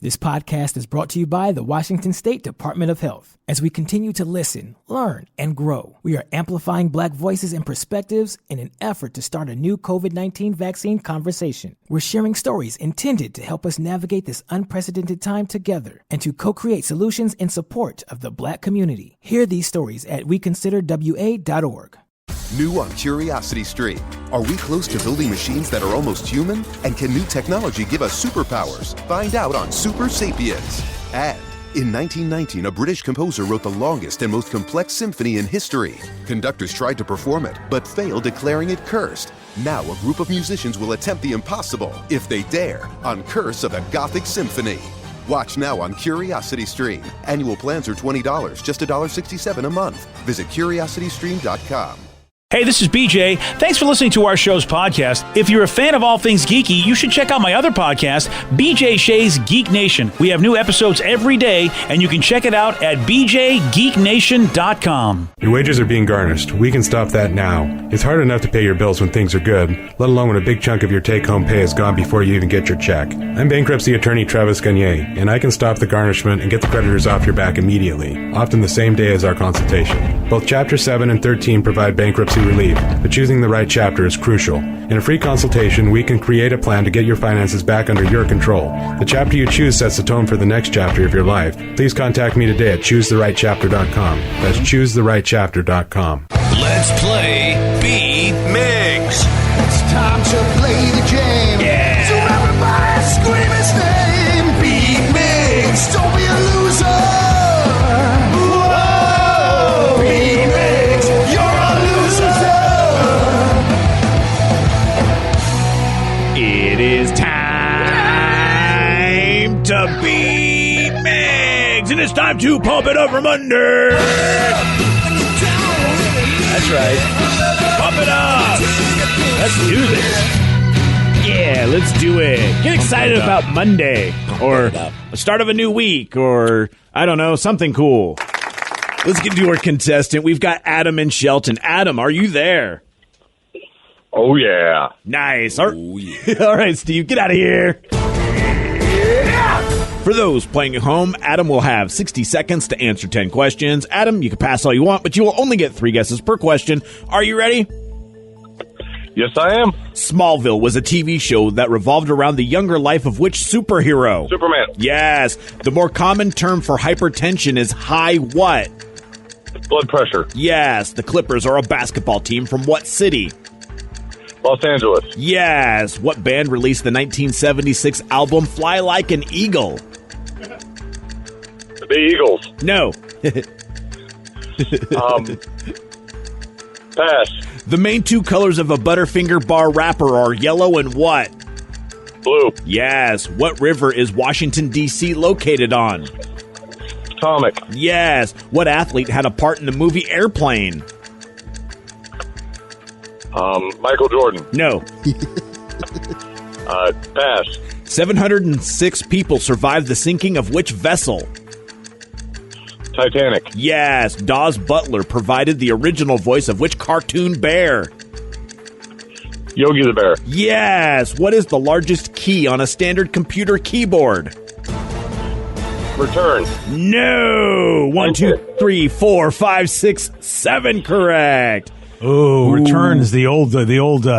This podcast is brought to you by the Washington State Department of Health. As we continue to listen, learn, and grow, we are amplifying Black voices and perspectives in an effort to start a new COVID-19 vaccine conversation. We're sharing stories intended to help us navigate this unprecedented time together and to co-create solutions in support of the Black community. Hear these stories at weconsiderwa.org. New on Curiosity Stream. Are we close to building machines that are almost human? And can new technology give us superpowers? Find out on Super Sapiens. And in 1919, a British composer wrote the longest and most complex symphony in history. Conductors tried to perform it, but failed, declaring it cursed. Now a group of musicians will attempt the impossible, if they dare, on Curse of the Gothic Symphony. Watch now on Curiosity Stream. Annual plans are $20, just $1.67 a month. Visit curiositystream.com. Hey, this is BJ. Thanks for listening to our show's podcast. If you're a fan of all things geeky, you should check out my other podcast, BJ Shea's Geek Nation. We have new episodes every day, and you can check it out at bjgeeknation.com. Your wages are being garnished. We can stop that now. It's hard enough to pay your bills when things are good, let alone when a big chunk of your take-home pay is gone before you even get your check. I'm bankruptcy attorney Travis Gagne, and I can stop the garnishment and get the creditors off your back immediately, often the same day as our consultation. Both Chapter 7 and 13 provide bankruptcy relief, but choosing the right chapter is crucial. In a free consultation, we can create a plan to get your finances back under your control. The chapter you choose sets the tone for the next chapter of your life. Please contact me today at choosetherightchapter.com. That's choosetherightchapter.com. Let's play Beat Migs. It's time to play the game. Yeah. So everybody scream his name. Beat Migs. Don't be a loser. Whoa. Beat Migs. You're a loser. It is time to beat Migs, and it's time to pump it up from under. That's right. Pump it up. Let's do this. Yeah, let's do it. Get excited about Monday or the start of a new week or, I don't know, something cool. Let's get to our contestant. We've got Adam and Shelton. Adam, are you there? Oh, yeah. Nice. All right, Steve, get out of here. For those playing at home, Adam will have 60 seconds to answer 10 questions. Adam, you can pass all you want, but you will only get 3 guesses per question. Are you ready? Yes, I am. Smallville was a TV show that revolved around the younger life of which superhero? Superman. Yes. The more common term for hypertension is high what? Blood pressure. Yes. The Clippers are a basketball team from what city? Los Angeles. Yes. What band released the 1976 album Fly Like an Eagle? The Eagles. No. Pass. The main 2 colors of a Butterfinger bar wrapper are yellow and what? Blue. Yes. What river is Washington, D.C. located on? Potomac. Yes. What athlete had a part in the movie Airplane? Michael Jordan. No. Pass. 706 people survived the sinking of which vessel? Titanic. Yes. Dawes Butler provided the original voice of which cartoon bear? Yogi the Bear. Yes. What is the largest key on a standard computer keyboard? Return. No. 1, 2, 3, 4, 5, 6, 7 correct. Oh, return is the old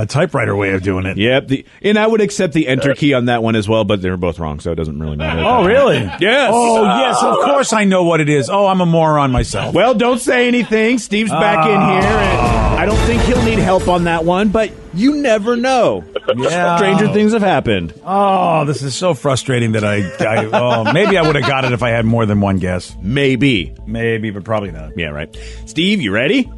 typewriter way of doing it. Yep, and I would accept the enter key on that one as well, but they're both wrong, so it doesn't really matter. Oh, really? Yes. Oh, yes, of course I know what it is. Oh, I'm a moron myself. Well, don't say anything. Steve's back in here, and I don't think he'll need help on that one, but you never know. Yeah. Stranger things have happened. Oh, this is so frustrating that maybe I would have got it if I had more than one guess. Maybe, but probably not. Yeah, right. Steve, you ready?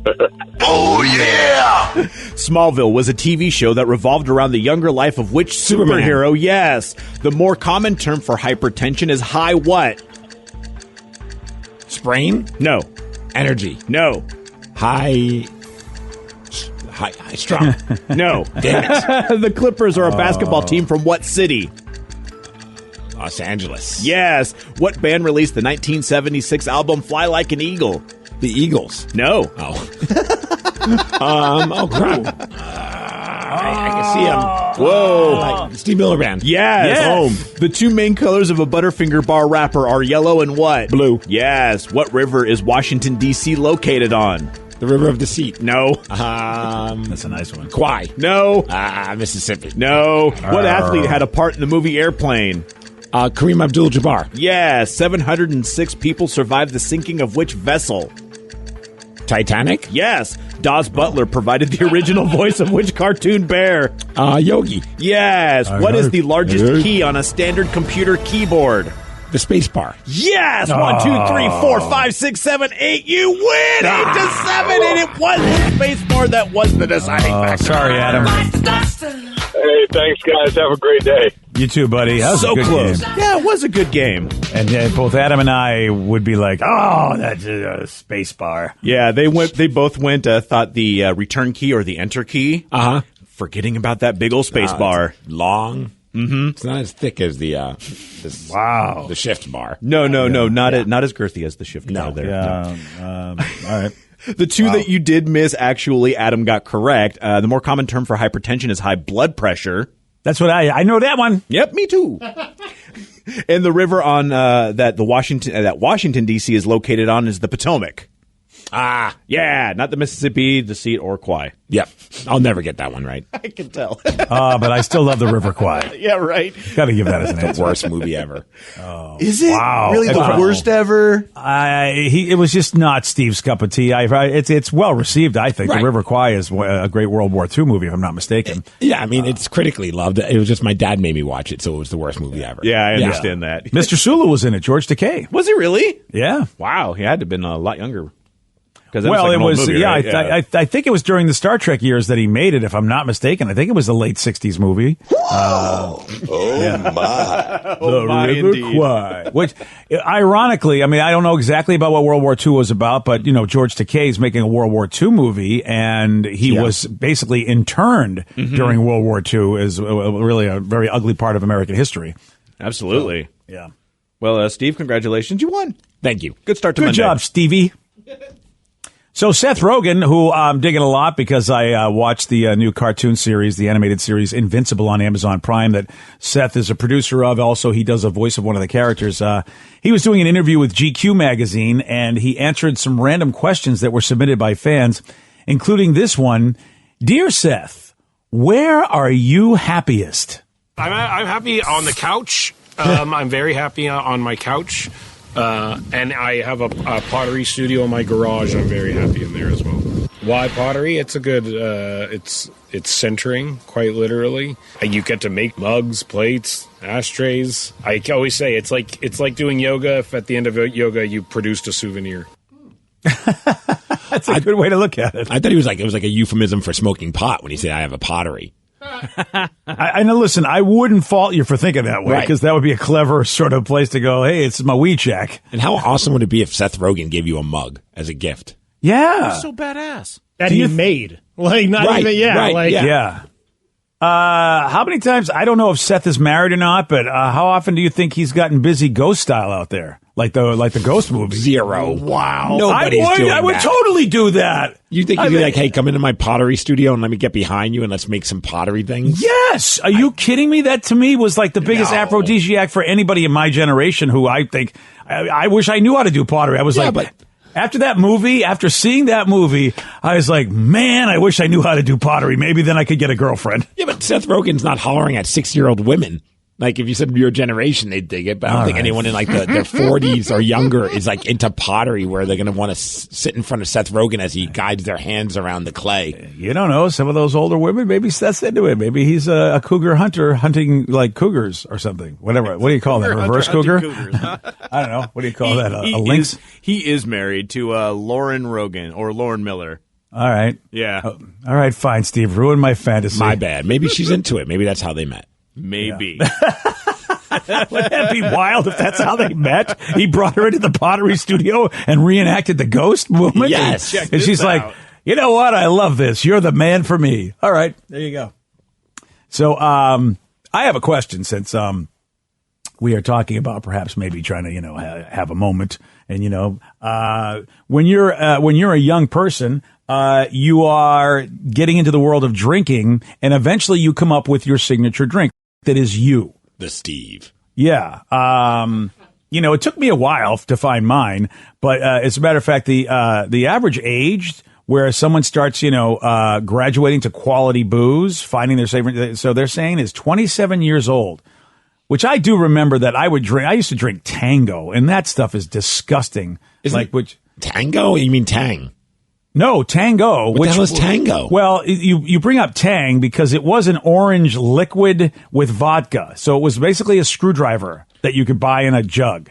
Oh, yeah. Smallville was a TV show that revolved around the younger life of which superhero? Yes. The more common term for hypertension is high what? Sprain? No. Energy? No. High strong? No. Damn it. The Clippers are a basketball team from what city? Los Angeles. Yes. What band released the 1976 album Fly Like an Eagle? The Eagles. No. Oh. Oh, crap. I can see Whoa. Steve Miller Band. Yes. Boom. The two main colors of a Butterfinger bar wrapper are yellow and what? Blue. Yes. What river is Washington, D.C. located on? The River of Deceit. No. That's a nice one. Kwai. No. Mississippi. No. What athlete had a part in the movie Airplane? Kareem Abdul-Jabbar. Yes. 706 people survived the sinking of which vessel? Titanic. Yes. Dawes Butler provided the original voice of which cartoon bear? Yogi. Yes. What is the largest key on a standard computer keyboard? The space bar. Yes! 1, 2, 3, 4, 5, 6, 7, 8. You win! 8 to 7, and it was the space bar that was the deciding factor. Sorry, Adam. Hey, thanks, guys. Have a great day. You too, buddy. That was So a good close. game. Yeah, it was a good game. And both Adam and I would be like, "Oh, that's a space bar." Yeah, they both went. Thought the return key or the enter key. Forgetting about that big old space bar. Long. Mm-hmm. It's not as thick as the the shift bar. No, not as girthy as the shift bar there. Yeah. All right. The two that you did miss, actually, Adam got correct. The more common term for hypertension is high blood pressure. That's what I know that one. Yep, me too. And the river on that Washington D.C. is located on is the Potomac. Yeah, not the Mississippi, the Deceit, or Kwai. Yep. I'll never get that one right. I can tell. But I still love the River Kwai. Yeah, right. Got to give that as an The answer. worst movie ever. Is it really the worst ever? It was just not Steve's cup of tea. It's well received, I think. Right. The River Kwai is a great World War II movie, if I'm not mistaken. Yeah, I mean, it's critically loved. It was just my dad made me watch it, so it was the worst movie ever. Yeah, I understand that. Mr. Sulu was in it, George Takei. Was he really? Yeah. Wow, he had to have been a lot younger. Well, it was, movie, right? I think it was during the Star Trek years that he made it, if I'm not mistaken. I think it was the late 60s movie. my. River Kwai. Which, ironically, I mean, I don't know exactly about what World War II was about, but, George Takei is making a World War II movie, and he was basically interned during World War II as really a very ugly part of American history. Absolutely. So, yeah. Well, Steve, congratulations. You won. Thank you. Good start to Good Monday. job, Stevie. So Seth Rogen, who I'm digging a lot because I watched the new cartoon series, the animated series Invincible on Amazon Prime that Seth is a producer of. Also, he does a voice of one of the characters. He was doing an interview with GQ magazine, and he answered some random questions that were submitted by fans, including this one. Dear Seth, where are you happiest? I'm happy on the couch. I'm very happy on my couch. And I have a pottery studio in my garage. I'm very happy in there as well. Why pottery? It's a good, it's centering, quite literally. You get to make mugs, plates, ashtrays. I always say it's like doing yoga if at the end of yoga you produced a souvenir. That's a good way to look at it. I thought it was like a euphemism for smoking pot when he said, I have a pottery. I know. Listen, I wouldn't fault you for thinking that way because that would be a clever sort of place to go. Hey, it's my weed shack. And how awesome would it be if Seth Rogen gave you a mug as a gift? Yeah, So badass. That he made. Like, not even, yeah. How many times? I don't know if Seth is married or not, but how often do you think he's gotten busy ghost style out there, like the ghost movie? Zero. Wow. Nobody's doing I would that. totally do that. You think you'd be like, hey, come into my pottery studio and let me get behind you and let's make some pottery things? Yes. Are you kidding me? That to me was like the biggest No. aphrodisiac for anybody in my generation who I think I wish I knew how to do pottery. I was after that movie, after seeing that movie, I was like, man, I wish I knew how to do pottery. Maybe then I could get a girlfriend. Yeah, but Seth Rogen's not hollering at 6-year-old women. Like, if you said your generation, they'd dig it. But I don't think anyone in, like, their 40s or younger is, like, into pottery where they're going to want to sit in front of Seth Rogen as he guides their hands around the clay. You don't know. Some of those older women, maybe Seth's into it. Maybe he's a cougar hunter hunting, like, cougars or something. Whatever. What do you call that? Reverse cougar? Cougars, huh? I don't know. What do you call that? A lynx? He is married to Lauren Rogen or Lauren Miller. All right. Yeah. All right, fine, Steve. Ruin my fantasy. My bad. Maybe she's into it. Maybe that's how they met. Maybe. Wouldn't that be wild if that's how they met? He brought her into the pottery studio and reenacted the ghost movement? Yes. And she's like, you know what? I love this. You're the man for me. All right. There you go. So I have a question since we are talking about perhaps maybe trying to, have a moment. And, when you're a young person, you are getting into the world of drinking, and eventually you come up with your signature drink that is you. The Steve. Yeah. It took me a while to find mine, but as a matter of fact, the average age where someone starts, graduating to quality booze, finding their favorite, so they're saying is 27 years old, which I do remember that I would drink. I used to drink Tango, and that stuff is disgusting. Tango? You mean Tang? No, Tango. What the hell is Tango? Well, you bring up Tang because it was an orange liquid with vodka. So it was basically a screwdriver that you could buy in a jug.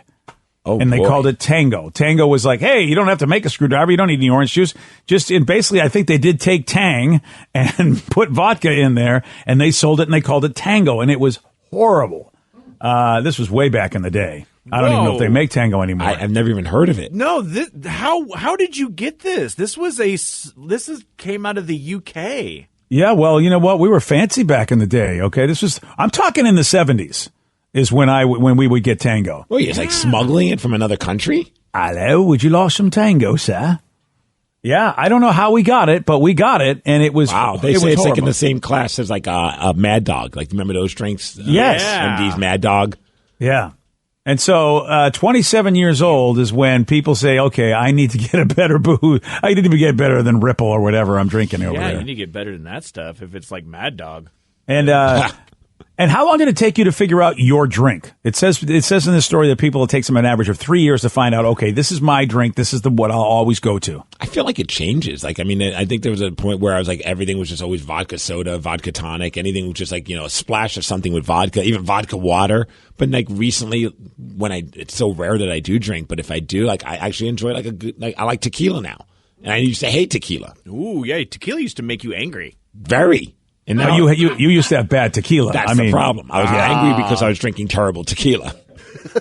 Oh, and they called it Tango. Tango was like, hey, you don't have to make a screwdriver. You don't need any orange juice. Basically, I think they did take Tang and put vodka in there, and they sold it, and they called it Tango, and it was horrible. This was way back in the day. I don't even know if they make Tango anymore. I've never even heard of it. No, how did you get this? This came out of the UK. Yeah, well, you know what? We were fancy back in the day. Okay, I'm talking in the 70s is when we would get Tango. Oh, it's like smuggling it from another country? Hello, would you like some Tango, sir? Yeah, I don't know how we got it, but we got it, and it was wow. They say it's like in the same class as like a Mad Dog. Like, remember those drinks? Yes, MD's Mad Dog. Yeah. And so 27 years old is when people say, okay, I need to get a better booze. I need to get better than Ripple or whatever I'm drinking over there. Yeah, you need to get better than that stuff if it's like Mad Dog. And how long did it take you to figure out your drink? It says in this story that it takes them an average of 3 years to find out, okay, this is my drink. This is what I'll always go to. I feel like it changes. Like, I mean, I think there was a point where I was like, everything was just always vodka soda, vodka tonic, anything was just like, a splash of something with vodka, even vodka water. But like recently, it's so rare that I do drink, but if I do, like, I actually enjoy I like tequila now. And I used to hate tequila. Ooh, yeah, tequila used to make you angry. Very. And now you used to have bad tequila. That's the problem. I was angry because I was drinking terrible tequila.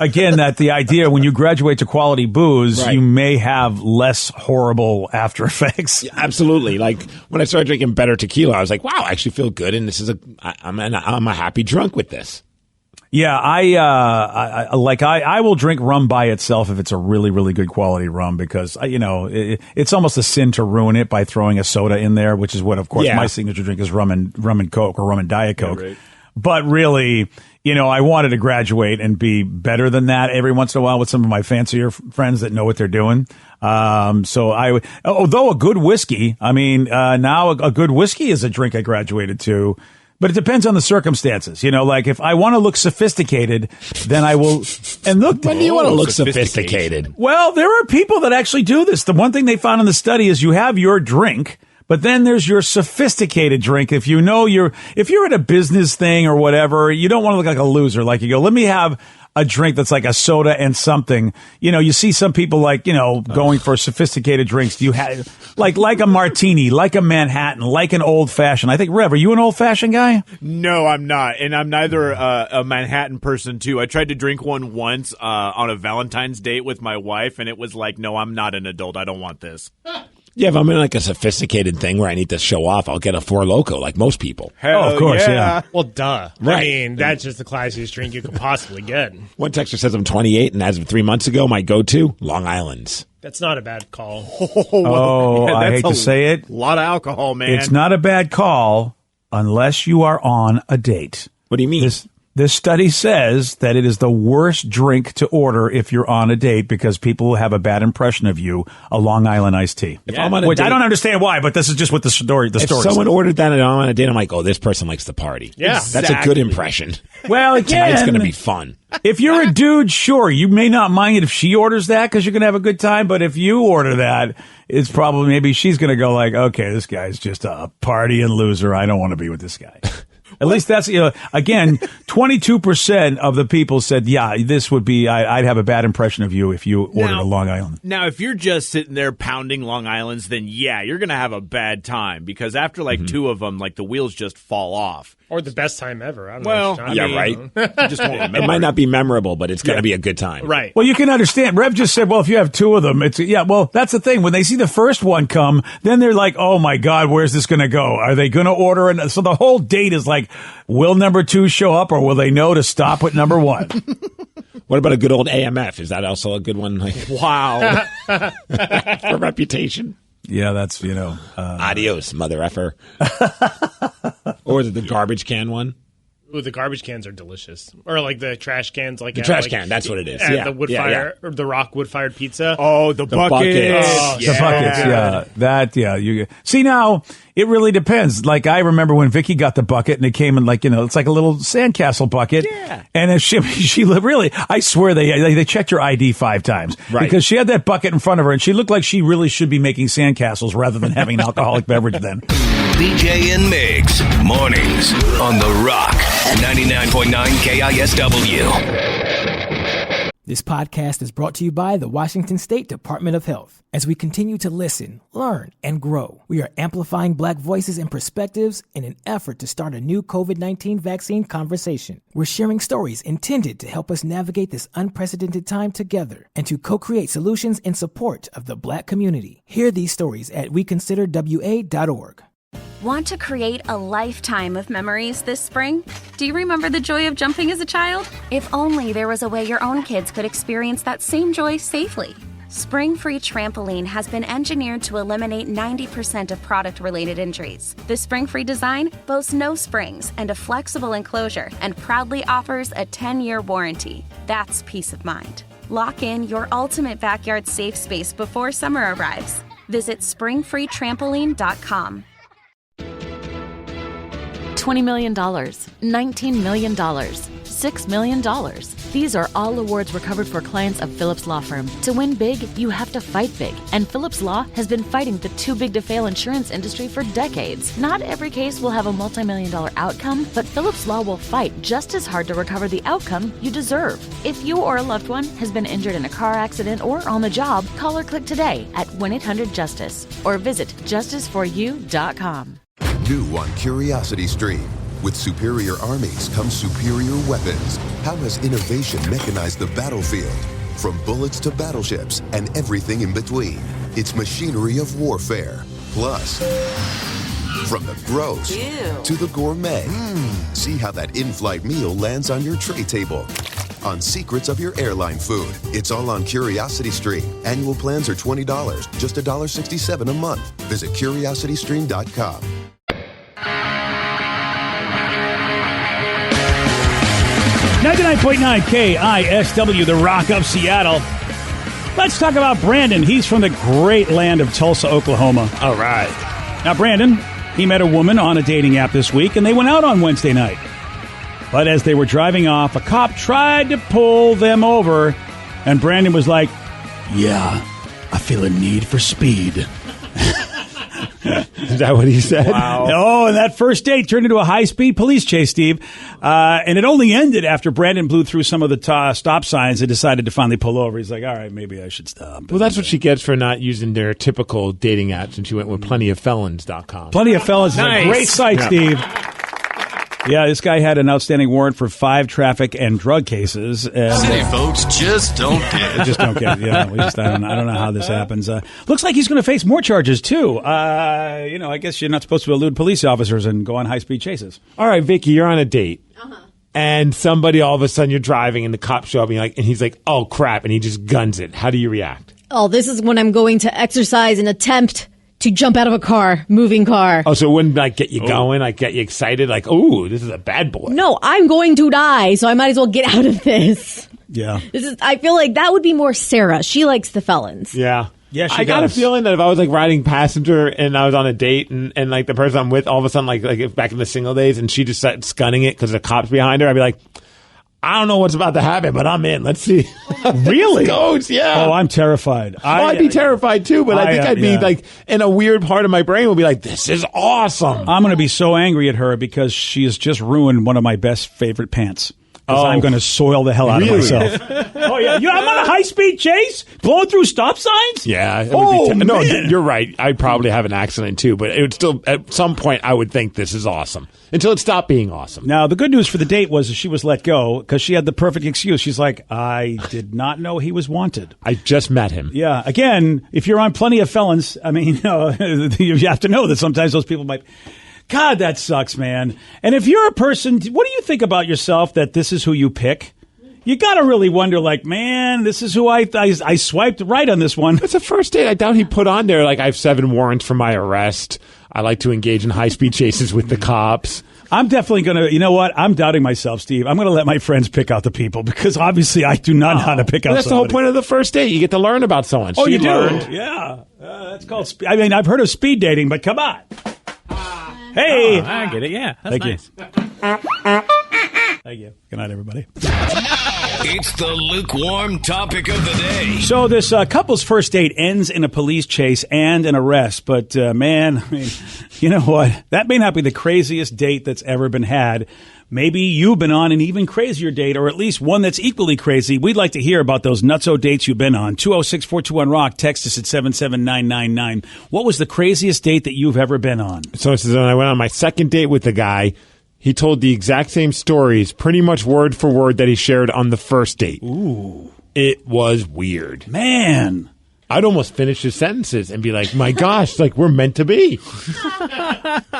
Again, the idea when you graduate to quality booze, right, you may have less horrible after effects. Yeah, absolutely. Like when I started drinking better tequila, I was like, wow, I actually feel good, and I'm a happy drunk with this. Yeah, I will drink rum by itself if it's a really, really good quality rum because, it's almost a sin to ruin it by throwing a soda in there, which is what, of course, my signature drink is rum and Coke or rum and Diet Coke. Yeah, right. But really, I wanted to graduate and be better than that every once in a while with some of my fancier friends that know what they're doing. Although a good whiskey, now a good whiskey is a drink I graduated to. But it depends on the circumstances. Like if I want to look sophisticated, then I will. And look, when do you want to look sophisticated? Well, there are people that actually do this. The one thing they found in the study is you have your drink, but then there's your sophisticated drink. If you're at a business thing or whatever, you don't want to look like a loser. Like you go, let me have a drink that's like a soda and something. You see some people going for sophisticated drinks. You have like a martini, like a Manhattan, like an old fashioned. I think, Rev, are you an old fashioned guy? No, I'm not. And I'm neither a Manhattan person too. I tried to drink one once on a Valentine's date with my wife, and it was like, no, I'm not an adult. I don't want this. Yeah, if I'm in like a sophisticated thing where I need to show off, I'll get a Four Loko like most people. Hell of course, yeah. Well, duh. Right. That's just the classiest drink you could possibly get. One texter says I'm 28, and as of 3 months ago, my go-to, Long Island's. That's not a bad call. I hate to say it. A lot of alcohol, man. It's not a bad call unless you are on a date. What do you mean? This study says that it is the worst drink to order if you're on a date because people will have a bad impression of you, a Long Island iced tea. If I'm on a date, I don't understand why, but this is just what the story If someone ordered that and I'm on a date, I'm like, oh, this person likes to party. Yeah. That's a good impression. Well, again, tonight's going to be fun. If you're a dude, sure, you may not mind it if she orders that because you're going to have a good time. But if you order that, it's probably maybe she's going to go like, okay, this guy's just a partying loser. I don't want to be with this guy. At least that's, again, 22% of the people said, yeah, this would be, I'd have a bad impression of you if you ordered a Long Island. Now, if you're just sitting there pounding Long Islands, then yeah, you're going to have a bad time because after like two of them, like the wheels just fall off. Or the best time ever. I don't know. Well, right. Just won't remember. It might not be memorable, but it's going to be a good time. Right. Well, you can understand. Rev just said, well, if you have two of them, well, that's the thing. When they see the first one come, then they're like, oh my God, where's this going to go? Are they going to order? So the whole date is like, will number two show up or will they know to stop with number one? What about a good old AMF? Is that also a good one? Wow. For reputation. Yeah, that's, Adios, mother effer. Or is it the garbage can one? Ooh, the garbage cans are delicious. Or like the trash cans. Like the trash can, that's what it is. The wood fire, or the rock wood-fired pizza. Oh, the buckets. Oh, the buckets, You see, now, it really depends. Like, I remember when Vicky got the bucket, and it came in it's like a little sandcastle bucket. Yeah. And if she really, I swear they checked her ID 5 times. Right. Because she had that bucket in front of her, and she looked like she really should be making sandcastles rather than having an alcoholic beverage then. BJ and Migs, mornings on The Rock, 99.9 KISW. This podcast is brought to you by the Washington State Department of Health. As we continue to listen, learn, and grow, we are amplifying Black voices and perspectives in an effort to start a new COVID-19 vaccine conversation. We're sharing stories intended to help us navigate this unprecedented time together and to co-create solutions in support of the Black community. Hear these stories at weconsiderwa.org. Want to create a lifetime of memories this spring? Do you remember the joy of jumping as a child? If only there was a way your own kids could experience that same joy safely. Spring Free Trampoline has been engineered to eliminate 90% of product-related injuries. The Spring Free design boasts no springs and a flexible enclosure and proudly offers a 10-year warranty. That's peace of mind. Lock in your ultimate backyard safe space before summer arrives. Visit springfreetrampoline.com. $20 million, $19 million, $6 million. These are all awards recovered for clients of Phillips Law Firm. To win big, you have to fight big. And Phillips Law has been fighting the too-big-to-fail insurance industry for decades. Not every case will have a multi-million-dollar outcome, but Phillips Law will fight just as hard to recover the outcome you deserve. If you or a loved one has been injured in a car accident or on the job, call or click today at 1-800-JUSTICE or visit justiceforyou.com. New on Curiosity Stream. With superior armies comes superior weapons. How has innovation mechanized the battlefield? From bullets to battleships and everything in between. It's machinery of warfare. Plus, from the gross to the gourmet. See how that in-flight meal lands on your tray table. On secrets of your airline food. It's all on Curiosity Stream. Annual plans are $20, just $1.67 a month. Visit curiositystream.com. 99.9 KISW, the Rock of Seattle. Let's talk about Brandon. He's from the great land of Tulsa, Oklahoma. All right. Now, Brandon, he met a woman on a dating app this week, and they went out on Wednesday night. But as they were driving off, a cop tried to pull them over, and Brandon was like, "Yeah, I feel a need for speed." Is that what he said? Wow. Oh, and that first date turned into a high-speed police chase, Steve. And it only ended after Brandon blew through some of the stop signs and decided to finally pull over. He's like, all right, maybe I should stop. Well, that's what she gets for not using their typical dating apps, and she went with plentyoffelons.com. Plenty of Felons is a great site, Steve. Yeah, this guy had an outstanding warrant for 5 traffic and drug cases. And, City folks just don't get it. Just don't get it. Yeah, I don't know how this happens. Looks like he's going to face more charges too. I guess you're not supposed to elude police officers and go on high-speed chases. All right, Vicky, you're on a date. And somebody, all of a sudden, you're driving, and the cops show up, and he's like, "Oh crap!" and he just guns it. How do you react? Oh, this is when I'm going to exercise an attempt to jump out of a moving car. Oh, so it wouldn't get you going, get you excited, ooh, this is a bad boy. No, I'm going to die, so I might as well get out of this. Yeah. I feel like that would be more Sarah. She likes the felons. Yeah. Yeah, I got a feeling that if I was riding passenger and I was on a date and the person I'm with all of a sudden like back in the single days and she just starts gunning it because the cop's behind her, I'd be like, I don't know what's about to happen, but I'm in. Let's see. Really? Goes, yeah. Oh, I'm terrified. I'd be terrified too, but I think I'd be in a weird part of my brain would be like, this is awesome. I'm going to be so angry at her because she has just ruined one of my best favorite pants. Because I'm going to soil the hell out of myself. Oh, yeah. I'm on a high-speed chase? Blowing through stop signs? Yeah. No, you're right. I'd probably have an accident, too. But it would still, at some point, I would think this is awesome. Until it stopped being awesome. Now, the good news for the date was that she was let go because she had the perfect excuse. She's like, I did not know he was wanted. I just met him. Yeah. Again, if you're on Plenty of Felons, I mean, you have to know that sometimes those people might... God, that sucks, man. And if you're a person, what do you think about yourself that this is who you pick? you got to really wonder, like, man, this is who I swiped right on this one. It's a first date. I doubt he put on there, like, I have 7 warrants for my arrest. I like to engage in high-speed chases with the cops. I'm definitely going to, you know what? I'm doubting myself, Steve. I'm going to let my friends pick out the people because obviously I do not know how to pick out That's somebody. the whole point of the first date. You get to learn about someone. Oh, you do? Learned. Yeah. That's called, I've heard of speed dating, but come on. Hey. I get it. Yeah. That's Thank nice. you. Thank you. Good night, everybody. It's the lukewarm topic of the day. So this couple's first date ends in a police chase and an arrest. But, man, I mean, you know what? That may not be the craziest date that's ever been had. Maybe you've been on an even crazier date, or at least one that's equally crazy. We'd like to hear about those nutso dates you've been on. 206-421-ROCK. Text us at 77999. What was the craziest date that you've ever been on? So it says when I went on my second date with the guy, he told the exact same stories, pretty much word for word, that he shared on the first date. Ooh. It was weird. Man. I'd almost finish his sentences and be like, my gosh, like we're meant to be.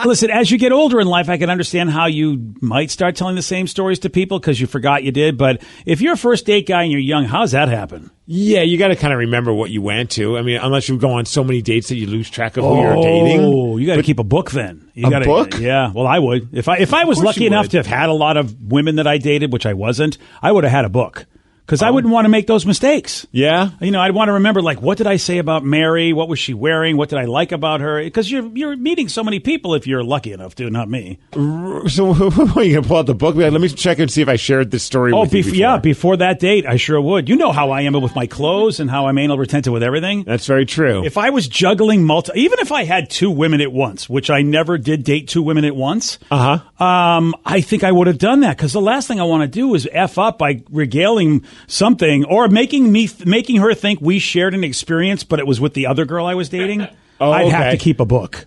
Listen, as you get older in life, I can understand how you might start telling the same stories to people because you forgot you did. But if you're a first date guy and you're young, how does that happen? Yeah, you got to kind of remember what you went to. I mean, unless you go on so many dates that you lose track of who you're dating. Oh, you got to keep a book then. You A book? Yeah, well, I would. If I was lucky enough to have had a lot of women that I dated, which I wasn't, I would have had a book. Because I wouldn't want to make those mistakes. Yeah? You know, I'd want to remember, like, what did I say about Mary? What was she wearing? What did I like about her? Because you're meeting so many people if you're lucky enough to, not me. So are you going to pull out the book? Let me check and see if I shared this story with you before. Yeah, before that date, I sure would. You know how I am with my clothes and how I'm anal retentive with everything. That's very true. If I was juggling even if I had 2 women at once, which I never did date 2 women at once, I think I would have done that. Because the last thing I want to do is F up by regaling something or making her think we shared an experience, but it was with the other girl I was dating. I'd have to keep a book.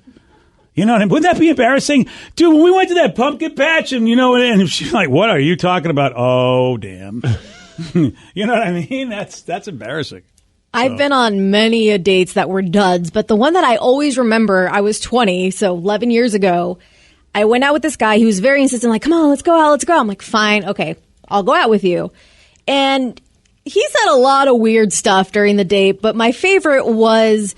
You know what I mean? Wouldn't that be embarrassing? Dude, when we went to that pumpkin patch and, and she's like, what are you talking about? Oh, damn. You know what I mean? That's embarrassing. I've been on many dates that were duds, but the one that I always remember, I was 20, so 11 years ago. I went out with this guy. He was very insistent, like, come on, let's go out. I'm like, fine, okay, I'll go out with you. And he said a lot of weird stuff during the date, but my favorite was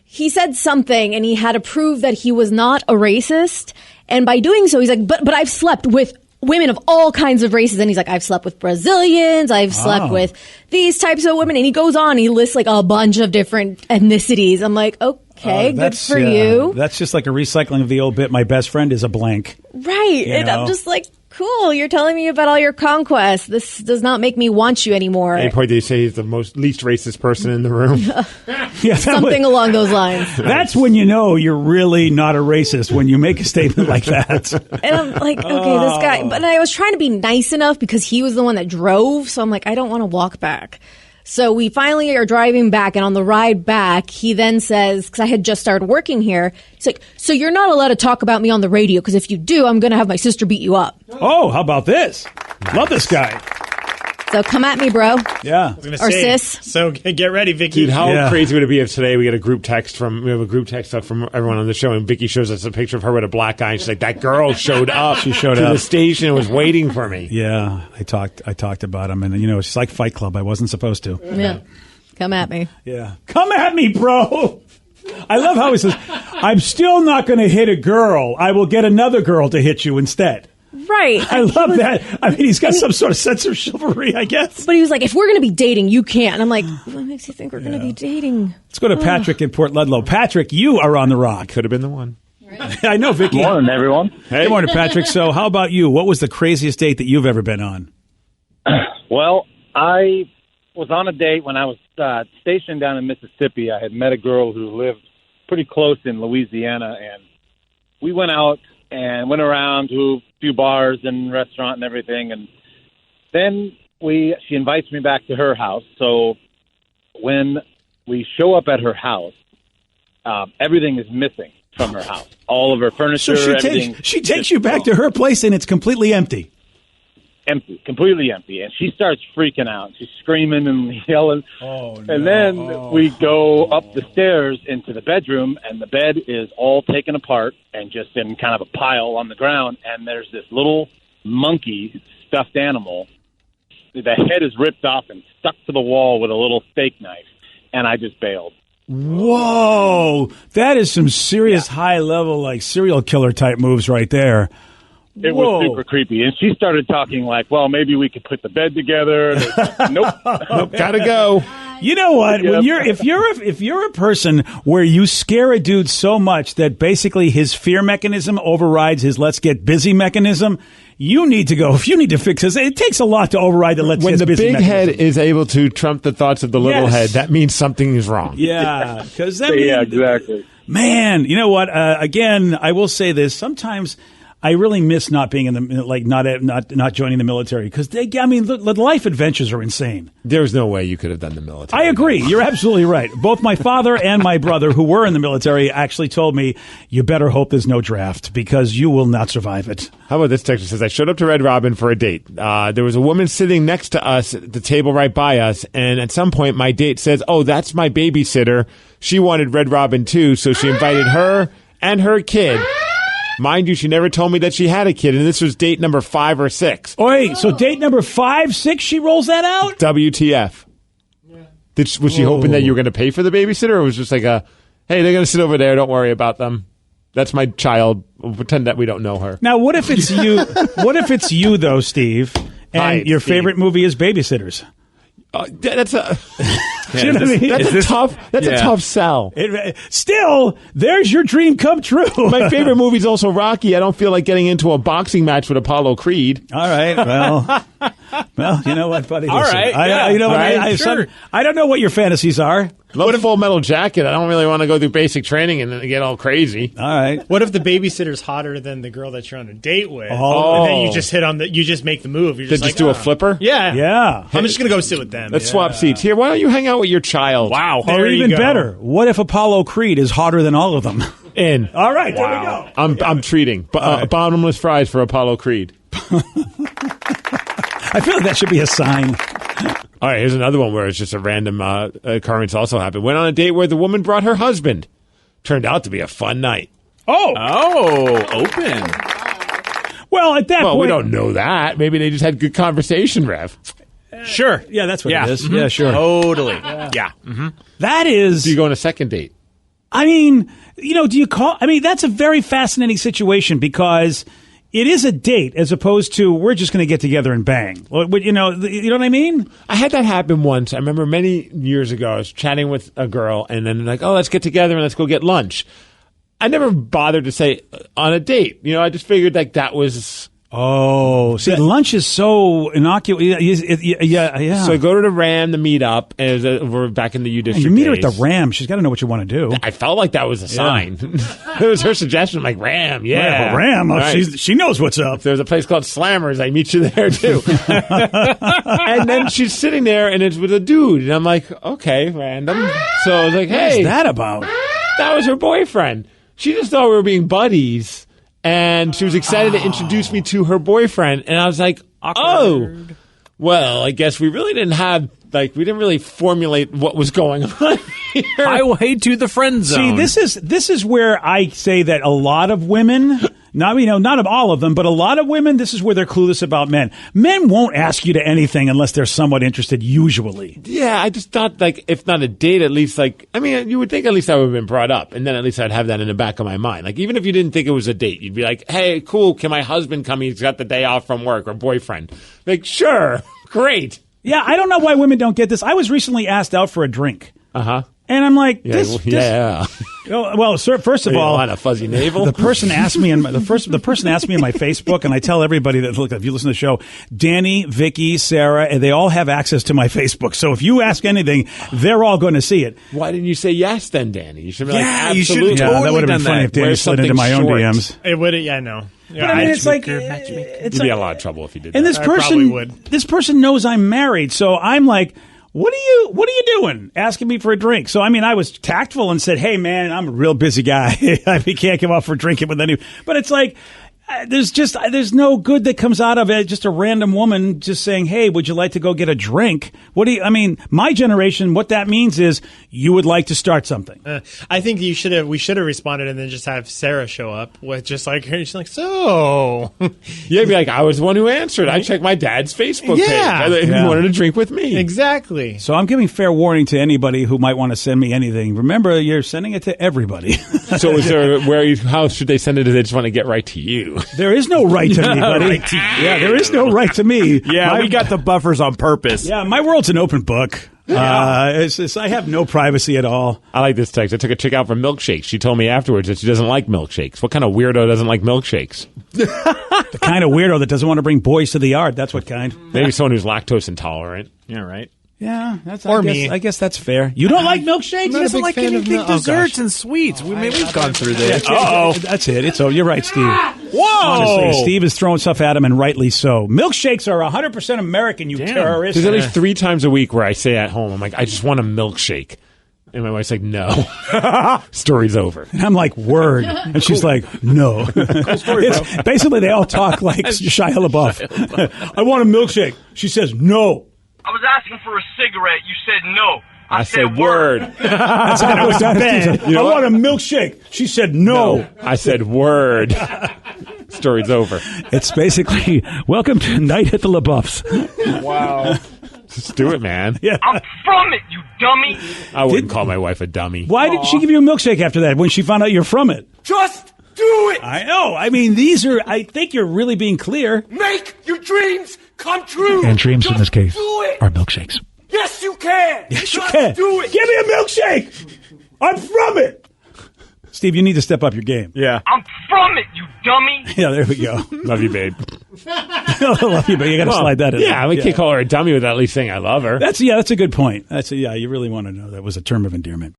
he said something and he had to prove that he was not a racist. And by doing so, he's like, but I've slept with women of all kinds of races. And he's like, I've slept with Brazilians. I've slept with these types of women. And he goes on, he lists like a bunch of different ethnicities. I'm like, okay, good for you. That's just like a recycling of the old bit, my best friend is a blank. Right. And I'm just like, cool, you're telling me about all your conquests. This does not make me want you anymore. At any point, they say he's the least racist person in the room. Something along those lines. That's when you know you're really not a racist, when you make a statement like that. And I'm like, okay, this guy. But I was trying to be nice enough because he was the one that drove. So I'm like, I don't want to walk back. So we finally are driving back, and on the ride back, he then says, because I had just started working here, he's like, so you're not allowed to talk about me on the radio, because if you do, I'm going to have my sister beat you up. Oh, how about this? Nice. Love this guy. So come at me, bro. Yeah. Or sis. So get ready, Vicky. Dude, how crazy would it be if today we get a group text we have a group text from everyone on the show, and Vicky shows us a picture of her with a black guy, and she's like, that girl showed up. She showed to up the station and was waiting for me. Yeah, I talked about him, and it's like Fight Club. I wasn't supposed to. Yeah. Come at me. Yeah. Come at me, bro. I love how he says, I'm still not going to hit a girl. I will get another girl to hit you instead. Right. I love that. I mean, he's got some sort of sense of chivalry, I guess. But he was like, if we're going to be dating, you can't. And I'm like, what makes you think we're going to be dating? Let's go to Patrick in Port Ludlow. Patrick, you are on the rock. Could have been the one. Right. I know, Vicky. Good morning, everyone. Hey. Good morning, Patrick. So how about you? What was the craziest date that you've ever been on? Well, I was on a date when I was stationed down in Mississippi. I had met a girl who lived pretty close in Louisiana, and we went out and went around to a few bars and restaurant and everything, and then she invites me back to her house. So when we show up at her house, everything is missing from her house. All of her furniture, so everything. She takes you back to her place, and it's completely empty. Empty, completely empty. And she starts freaking out. She's screaming and yelling. Oh, no. And then we go up the stairs into the bedroom, and the bed is all taken apart and just in kind of a pile on the ground. And there's this little monkey stuffed animal the head is ripped off and stuck to the wall with a little steak knife, and I just bailed. Whoa, that is some serious high level, like serial killer type moves right there. It was super creepy. And she started talking like, well, maybe we could put the bed together. Nope. Gotta go. You know what? When if you're a person where you scare a dude so much that basically his fear mechanism overrides his let's get busy mechanism, you need to go. If you need to fix this, it takes a lot to override the let's get busy mechanism. When the big head is able to trump the thoughts of the little head, that means something is wrong. Yeah, because exactly. Man, you know what? Again, I will say this. Sometimes I really miss not being in the not joining the military because the life adventures are insane. There's no way you could have done the military. I agree. You're absolutely right. Both my father and my brother, who were in the military, actually told me, "You better hope there's no draft because you will not survive it." How about this text? It says, I showed up to Red Robin for a date. There was a woman sitting next to us at the table right by us, and at some point my date says, "Oh, that's my babysitter." She wanted Red Robin too, so she invited her and her kid. Mind you, she never told me that she had a kid, and this was date number 5 or 6. Wait, so date number 5, 6, she rolls that out? WTF. Was she hoping that you were going to pay for the babysitter, or was it just like hey, they're going to sit over there, don't worry about them. That's my child. We'll pretend that we don't know her. Now, what if it's you? What if it's you, though, Steve, and your favorite movie is Babysitters? That's a a tough sell. Still, there's your dream come true. My favorite movie is also Rocky. I don't feel like getting into a boxing match with Apollo Creed. All right, well, you know what, buddy? All right, you know what? Sure. I don't know what your fantasies are. Love a Full Metal Jacket. I don't really want to go through basic training and then get all crazy. All right. What if the babysitter's hotter than the girl that you're on a date with? Oh. And then you just you just make the move. You're just do a flipper? Yeah. Yeah. I'm just going to go sit with them. Let's swap seats. Here, why don't you hang out with your child? Wow. Or even better, what if Apollo Creed is hotter than all of them? In. All right, there we go. I'm treating. Bottomless fries for Apollo Creed. I feel like that should be a sign. All right, here's another one where it's just a random occurrence also happened. Went on a date where the woman brought her husband. Turned out to be a fun night. Open. Well, at that point... we don't know that. Maybe they just had good conversation, Rev. Sure. Yeah, that's what it is. Mm-hmm. Yeah, sure. Totally. Yeah. Mm-hmm. That is... Do you go on a second date? I mean, do you call... I mean, that's a very fascinating situation because... It is a date as opposed to we're just going to get together and bang. You know what I mean? I had that happen once. I remember many years ago, I was chatting with a girl and then like, oh, let's get together and let's go get lunch. I never bothered to say on a date. I just figured like that was... Oh, see, lunch is so innocuous. Yeah. So I go to the Ram to meet up, and we're back in the U District. You meet her at the Ram. She's got to know what you want to do. I felt like that was a sign. It was her suggestion. I'm like, Ram, yeah. Ram. Right. She knows what's up. If there's a place called Slammers, I meet you there, too. And then she's sitting there, and it's with a dude. And I'm like, okay, random. So I was like, hey. What's that about? That was her boyfriend. She just thought we were being buddies. And she was excited to introduce me to her boyfriend. And I was like, oh, well, I guess we really didn't we didn't really formulate what was going on here. Highway to the friend zone. See, this is where I say that a lot of women, not of all of them, but a lot of women, this is where they're clueless about men. Men won't ask you to anything unless they're somewhat interested, usually. Yeah, I just thought, if not a date, at least, you would think at least I would have been brought up, and then at least I'd have that in the back of my mind. Even if you didn't think it was a date, you'd be like, hey, cool, can my husband come? He's got the day off from work, or boyfriend. Sure, great. Yeah, I don't know why women don't get this. I was recently asked out for a drink. Uh-huh. And I'm like, yeah. Well, sir, first of all, on a fuzzy navel. The person asked me in my Facebook, and I tell everybody that look, if you listen to the show, Danny, Vicky, Sarah, and they all have access to my Facebook. So if you ask anything, they're all going to see it. Why didn't you say yes then, Danny? You should be absolutely. You should totally that would have been funny if Danny slid into my own DMs. It would. Yeah, no. Yeah, but I mean, it's like you'd be in a lot of trouble if you did that. And this person knows I'm married, so I'm like, What are you doing? Asking me for a drink. So, I mean, I was tactful and said, hey, man, I'm a real busy guy. I can't come out for drinking with anyone. But it's like, there's no good that comes out of it. Just a random woman just saying, "Hey, would you like to go get a drink?" My generation, what that means is you would like to start something. I think we should have responded and then just have Sarah show up with just like her. She's like, so yeah, be like, I was the one who answered. I checked my dad's Facebook page. He wanted to drink with me. Exactly. So I'm giving fair warning to anybody who might want to send me anything. Remember, you're sending it to everybody. So how should they send it? Do they just want to get right to you? There is no right to me, buddy. Right to you. Yeah, there is no right to me. Yeah, we got the buffers on purpose. Yeah, my world's an open book. I have no privacy at all. I like this text. I took a chick out for milkshakes. She told me afterwards that she doesn't like milkshakes. What kind of weirdo doesn't like milkshakes? The kind of weirdo that doesn't want to bring boys to the yard. That's what kind. Maybe someone who's lactose intolerant. Yeah, right. Yeah, me. I guess that's fair. You don't like milkshakes? I'm not He doesn't a big like fan of anything desserts and sweets. We've gone through this. Uh-oh. That's it. You're right, Steve. Whoa! Steve is throwing stuff at him, and rightly so. Milkshakes are 100% American, you terrorist. There's at least 3 times a week where I say at home, I'm like, I just want a milkshake. And my wife's like, no. Story's over. And I'm like, word. And she's like, no. Basically, they all talk like Shia LaBeouf. I want a milkshake. She says, no. I was asking for a cigarette. You said no. I said word. That's how I was bed. I want a milkshake. She said no. I said word. Story's over. It's basically, welcome to Night at the LaBeoufs. Wow. Just do it, man. Yeah. I'm from it, you dummy. I wouldn't call my wife a dummy. Why did she give you a milkshake after that when she found out you're from it? Just do it. I know. I mean, I think you're really being clear. Make your dreams come true. And dreams Just in this case do it. are milkshakes. Yes, you can. Yes, you Just can. do it. Give me a milkshake. I'm from it. Steve, you need to step up your game. Yeah. I'm from it, you dummy. Yeah, there we go. Love you, babe. I love you, but you got to slide that in. Yeah, we can't call her a dummy without at least saying I love her. That's a good point. You really want to know that was a term of endearment.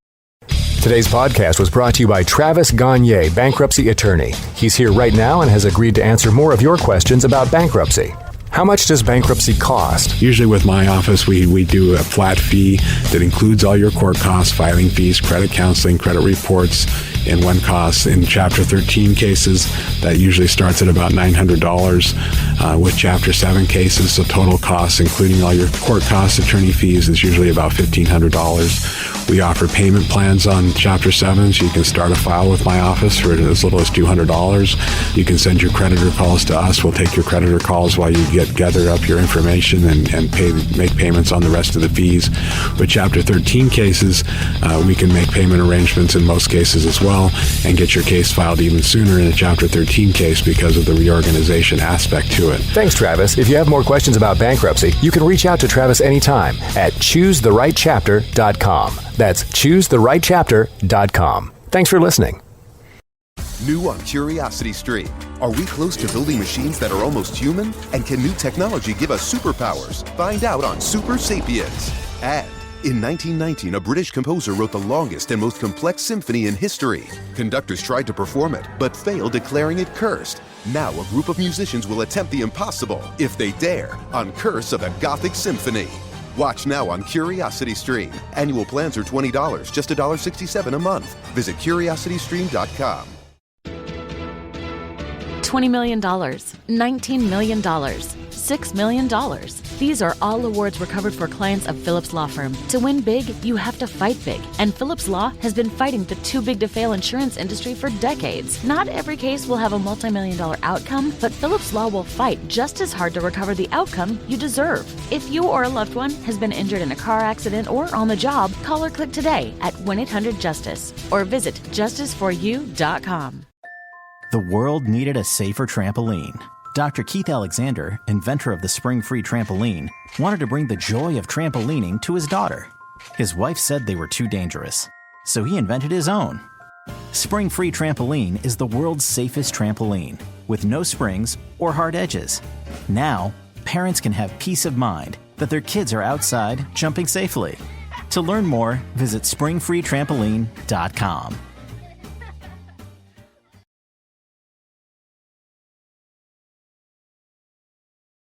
Today's podcast was brought to you by Travis Gagne, bankruptcy attorney. He's here right now and has agreed to answer more of your questions about bankruptcy. How much does bankruptcy cost? Usually with my office, we do a flat fee that includes all your court costs, filing fees, credit counseling, credit reports, and one cost. In Chapter 13 cases, that usually starts at about $900. With Chapter 7 cases, the total cost, including all your court costs, attorney fees, is usually about $1,500. We offer payment plans on Chapter 7, so you can start a file with my office for as little as $200. You can send your creditor calls to us. We'll take your creditor calls while you gather up your information and make payments on the rest of the fees. With Chapter 13 cases, we can make payment arrangements in most cases as well and get your case filed even sooner in a Chapter 13 case because of the reorganization aspect to it. Thanks, Travis. If you have more questions about bankruptcy, you can reach out to Travis anytime at choosetherightchapter.com. That's choosetherightchapter.com. Thanks for listening. New on Curiosity Stream. Are we close to building machines that are almost human? And can new technology give us superpowers? Find out on Super Sapiens. And in 1919, a British composer wrote the longest and most complex symphony in history. Conductors tried to perform it, but failed, declaring it cursed. Now a group of musicians will attempt the impossible, if they dare, on Curse of the Gothic Symphony. Watch now on Curiosity Stream. Annual plans are $20, just $1.67 a month. Visit curiositystream.com. $20 million, $19 million, $6 million. These are all awards recovered for clients of Phillips Law Firm. To win big, you have to fight big. And Phillips Law has been fighting the too big to fail insurance industry for decades. Not every case will have a multi-million-dollar outcome, but Phillips Law will fight just as hard to recover the outcome you deserve. If you or a loved one has been injured in a car accident or on the job, call or click today at 1-800-JUSTICE or visit justiceforyou.com. The world needed a safer trampoline. Dr. Keith Alexander, inventor of the Spring-Free Trampoline, wanted to bring the joy of trampolining to his daughter. His wife said they were too dangerous, so he invented his own. Spring-Free Trampoline is the world's safest trampoline, with no springs or hard edges. Now, parents can have peace of mind that their kids are outside jumping safely. To learn more, visit springfreetrampoline.com.